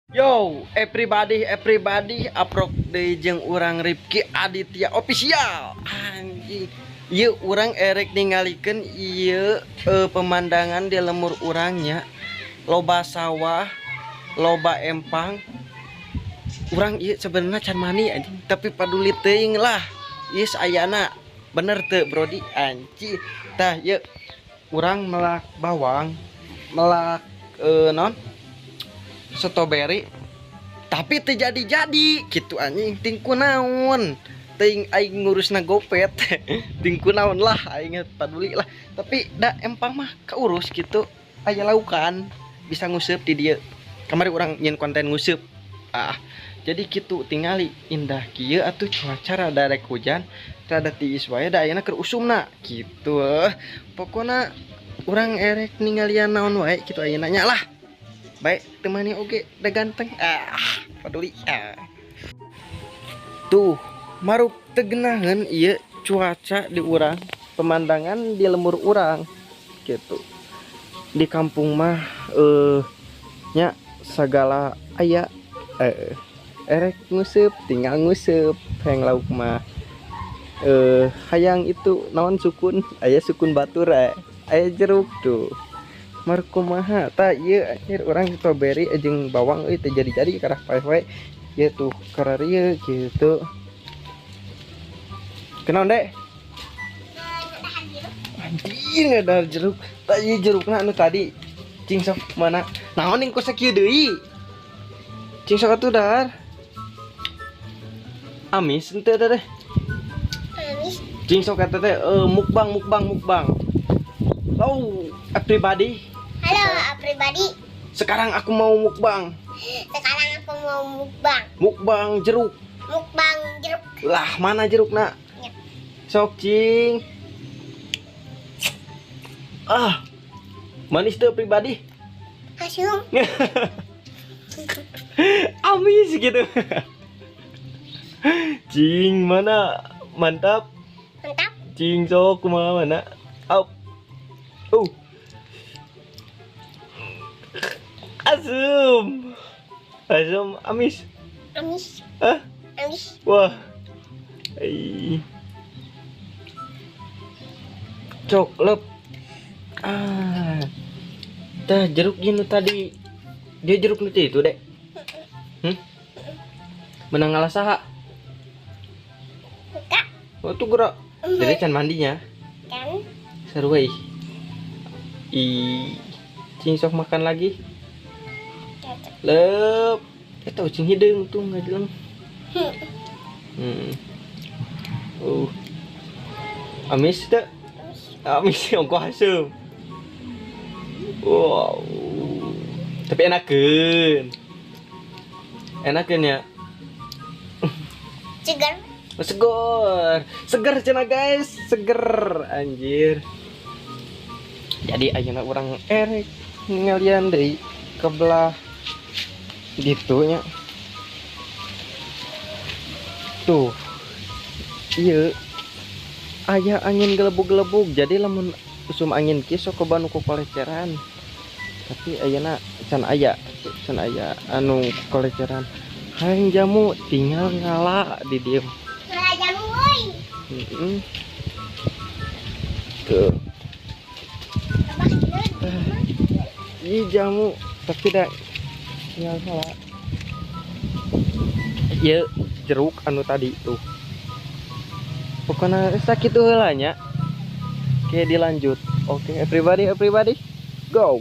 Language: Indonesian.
Yo, everybody, aprok deui jeung urang Rifki Aditya official. Anjing. Ieu urang erek ningalikeun ieu pemandangan di lemur urangnya. Loba sawah, loba empang. Urang ieu sebenarnya can mani anjing, tapi paduli teuing lah. Ieu sayana bener teu Brodi anjing. Tah ieu urang melak bawang, melak non strawberry tapi terjadi gitu anjing tingku naon ting aing ngurusna gopet tingku naon lah aing paduli lah tapi da empang mah keurus gitu aya laukan bisa nguseup di dieu kamari urang nyen konten nguseup jadi gitu tingali indah kieu atuh cuaca rada rek hujan rada tiis wae da ayeuna keur usumna gitu pokona urang erek ningalian naon wae gitu ayeuna nya lah baik temani oge da ganteng paduli tuh maruk tegenahan iya cuaca di urang pemandangan di lemur urang gitu di kampung mah nya segala aya erek nguseup tinggal nguseup hayang lauk mah hayang itu naon sukun aya sukun batur aya jeruk tuh markumaha tak iya akhir orang strawberry jeung bawang euy teh jadi karah pae ya tuh kararieu gitu kenaon dek anjing ada jeruk tak ieu jerukna anu tadi cing sok mana naon ning kosa kieu deui cing sok atuh dar amis henteu deh amis cing sok eta teh mukbang oh everybody halo everybody. Sekarang aku mau mukbang. Mukbang jeruk. Lah, mana jeruk nak? Ya. Sok cing. Manis tuh pribadi. Asum. Amis gitu. Cing mana? Mantap. Cing sok kumaha mana? Asum amis wah coklat tah jeruk gini tadi dia jeruk nanti itu dek menang ngalah saha tuh gerak jadi can mandinya kan seru cing sok makan lagi lep tahu cing hidung tuh nggak jelang amis tak amis ongko asem wow tapi enakeun ya segar cenah guys seger anjir jadi ayeuna urang erek ngalian deui ke belah gitu nya tuh iya aya angin gelebug-gelebug jadi lamun usum angin kieu sok kobanu ku koleceran tapi ayeuna can aya anu koleceran hayang jamu tinggal ngala di dieu ngala jamu euy tuh ini jamu tapi dah tinggal salah ya jeruk anu tadi tuh pokoknya sakit tuh helanya kayak dilanjut oke everybody go.